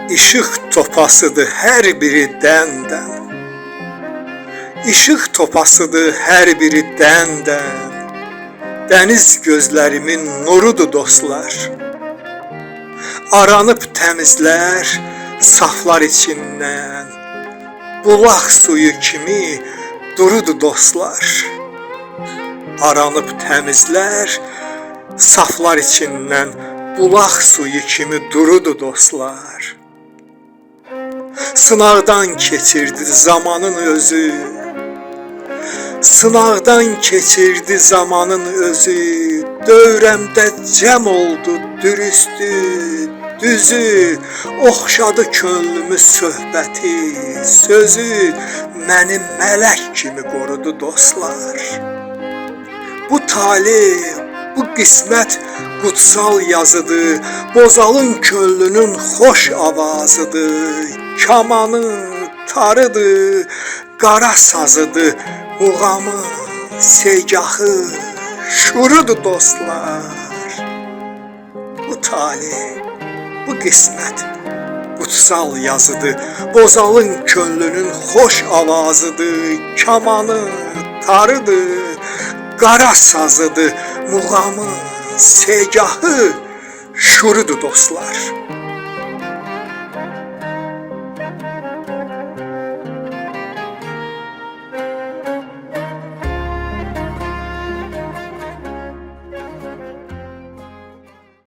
İşıq topasıdır hər biri dən-dən. İşıq topasıdır hər biri dən-dən. Dəniz gözlərimin nurudur dostlar. Aranıb təmizlər saflar içindən. Bulaq suyu kimi durudur dostlar. Aranıb təmizlər saflar içindən. Bulaq suyu kimi durudur dostlar. Sınaqdan keçirdi zamanın özü. Sınaqdan keçirdi zamanın özü. Dövrəmdə cəm oldu dürüstü, düzü. Oxşadı könlümü söhbəti, sözü. Məni mələk kimi qorudu dostlar. Bu talih, bu qismət qutsal yazıdır. Bozalın könlünün xoş avazıdır. Kamanı, tarıdır, qara sazıdır. Muğamı, segahı, şurudur dostlar. Bu talih, bu qismət qutsal yazıdır. Bozalın könlünün xoş avazıdır. Kamanı, tarıdır, qara sazıdır. Muğamı, segahı, şurudur dostlar.